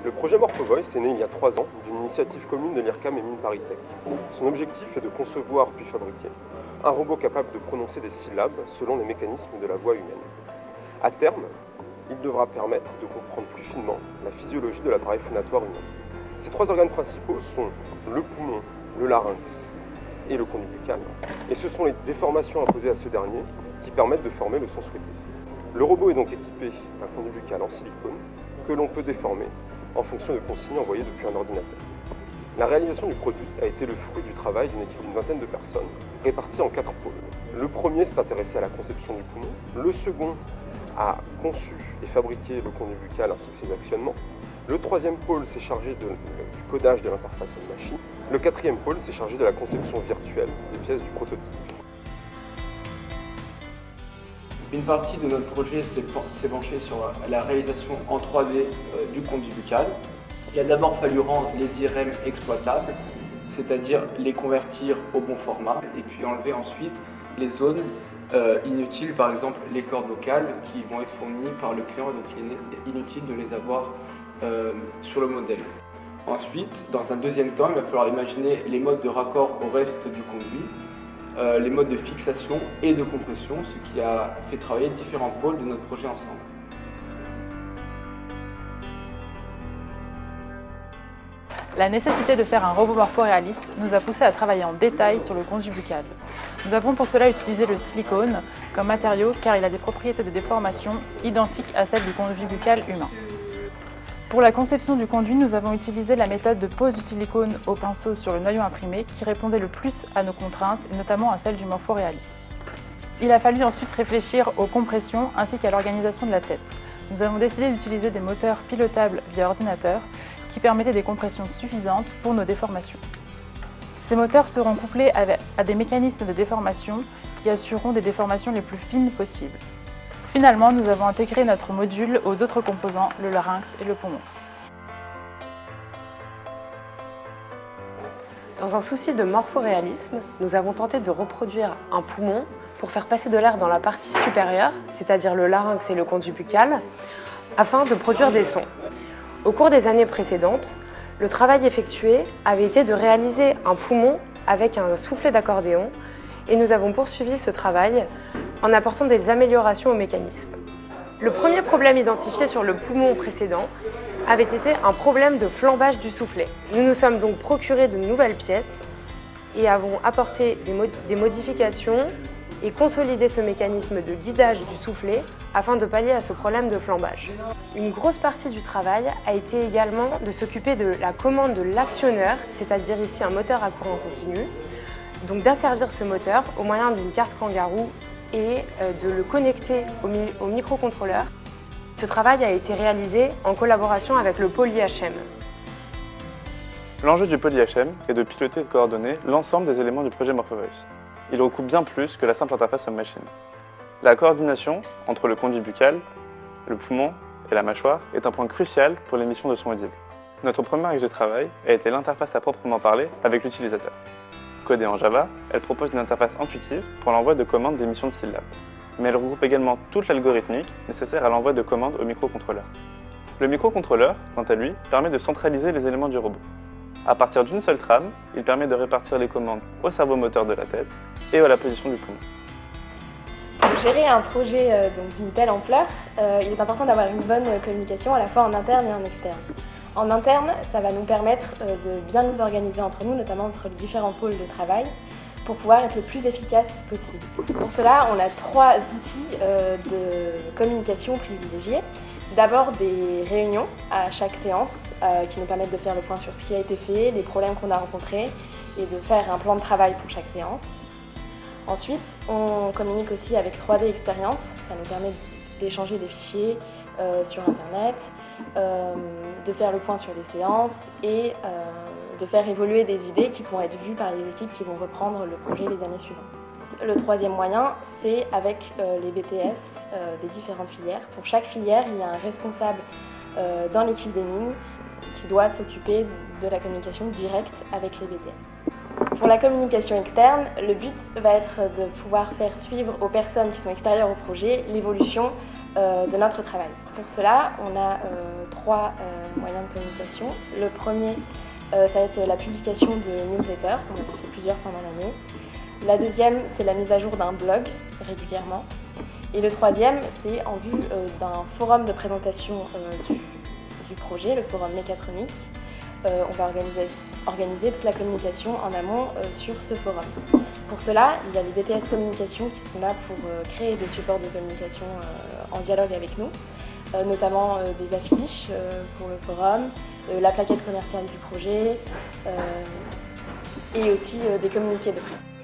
Le projet MorphoVoice est né il y a 3 ans d'une initiative commune de l'IRCAM et Mines ParisTech. Son objectif est de concevoir puis fabriquer un robot capable de prononcer des syllabes selon les mécanismes de la voix humaine. À terme, il devra permettre de comprendre plus finement la physiologie de l'appareil phonatoire humain. Ces 3 organes principaux sont le poumon, le larynx et le conduit buccal, et ce sont les déformations imposées à ce dernier qui permettent de former le son souhaité. Le robot est donc équipé d'un conduit buccal en silicone que l'on peut déformer en fonction de consignes envoyées depuis un ordinateur. La réalisation du produit a été le fruit du travail d'une équipe d'une vingtaine de personnes, réparties en 4 pôles. Le premier s'est intéressé à la conception du poumon, le second a conçu et fabriqué le conduit buccal ainsi que ses actionnements, le troisième pôle s'est chargé du codage de l'interface homme-machine, le quatrième pôle s'est chargé de la conception virtuelle des pièces du prototype. Une partie de notre projet s'est penchée sur la réalisation en 3D du conduit buccal. Il a d'abord fallu rendre les IRM exploitables, c'est-à-dire les convertir au bon format, et puis enlever ensuite les zones inutiles, par exemple les cordes vocales qui vont être fournies par le client, donc il est inutile de les avoir sur le modèle. Ensuite, dans un deuxième temps, il va falloir imaginer les modes de raccord au reste du conduit, les modes de fixation et de compression, ce qui a fait travailler différents pôles de notre projet ensemble. La nécessité de faire un robot morphoréaliste nous a poussé à travailler en détail sur le conduit buccal. Nous avons pour cela utilisé le silicone comme matériau car il a des propriétés de déformation identiques à celles du conduit buccal humain. Pour la conception du conduit, nous avons utilisé la méthode de pose du silicone au pinceau sur le noyau imprimé qui répondait le plus à nos contraintes, et notamment à celles du morphoréalisme. Il a fallu ensuite réfléchir aux compressions ainsi qu'à l'organisation de la tête. Nous avons décidé d'utiliser des moteurs pilotables via ordinateur qui permettaient des compressions suffisantes pour nos déformations. Ces moteurs seront couplés à des mécanismes de déformation qui assureront des déformations les plus fines possibles. Finalement, nous avons intégré notre module aux autres composants, le larynx et le poumon. Dans un souci de morphoréalisme, nous avons tenté de reproduire un poumon pour faire passer de l'air dans la partie supérieure, c'est-à-dire le larynx et le conduit buccal, afin de produire des sons. Au cours des années précédentes, le travail effectué avait été de réaliser un poumon avec un soufflet d'accordéon et nous avons poursuivi ce travail en apportant des améliorations au mécanisme. Le premier problème identifié sur le poumon précédent avait été un problème de flambage du soufflet. Nous nous sommes donc procuré de nouvelles pièces et avons apporté des modifications et consolidé ce mécanisme de guidage du soufflet afin de pallier à ce problème de flambage. Une grosse partie du travail a été également de s'occuper de la commande de l'actionneur, c'est-à-dire ici un moteur à courant continu, donc d'asservir ce moteur au moyen d'une carte Kangaroo et de le connecter au microcontrôleur. Ce travail a été réalisé en collaboration avec le pôle IHM. L'enjeu du pôle IHM est de piloter et de coordonner l'ensemble des éléments du projet MorphoVoice. Il recoupe bien plus que la simple interface homme-machine. La coordination entre le conduit buccal, le poumon et la mâchoire est un point crucial pour l'émission de sons audibles. Notre premier axe de travail a été l'interface à proprement parler avec l'utilisateur. Codée en Java, elle propose une interface intuitive pour l'envoi de commandes d'émission de syllabes. Mais elle regroupe également toute l'algorithmique nécessaire à l'envoi de commandes au microcontrôleur. Le microcontrôleur, quant à lui, permet de centraliser les éléments du robot. À partir d'une seule trame, il permet de répartir les commandes au cerveau moteur de la tête et à la position du poumon. Pour gérer un projet d'une telle ampleur, il est important d'avoir une bonne communication à la fois en interne et en externe. En interne, ça va nous permettre de bien nous organiser entre nous, notamment entre les différents pôles de travail, pour pouvoir être le plus efficace possible. Pour cela, on a 3 outils de communication privilégiés. D'abord des réunions à chaque séance qui nous permettent de faire le point sur ce qui a été fait, les problèmes qu'on a rencontrés et de faire un plan de travail pour chaque séance. Ensuite, on communique aussi avec 3D Experience, ça nous permet d'échanger des fichiers sur Internet, de faire le point sur les séances et de faire évoluer des idées qui pourront être vues par les équipes qui vont reprendre le projet les années suivantes. Le troisième moyen, c'est avec les BTS des différentes filières. Pour chaque filière, il y a un responsable dans l'équipe des mines qui doit s'occuper de la communication directe avec les BTS. Pour la communication externe, le but va être de pouvoir faire suivre aux personnes qui sont extérieures au projet l'évolution de notre travail. Pour cela, on a 3 moyens de communication. Le premier, ça va être la publication de newsletters, on en a fait plusieurs pendant l'année. La deuxième, c'est la mise à jour d'un blog régulièrement. Et le troisième, c'est en vue d'un forum de présentation du projet, le forum mécatronique. On va organiser toute la communication en amont sur ce forum. Pour cela, il y a les BTS Communication qui sont là pour créer des supports de communication en dialogue avec nous, notamment des affiches pour le forum, la plaquette commerciale du projet et aussi des communiqués de presse.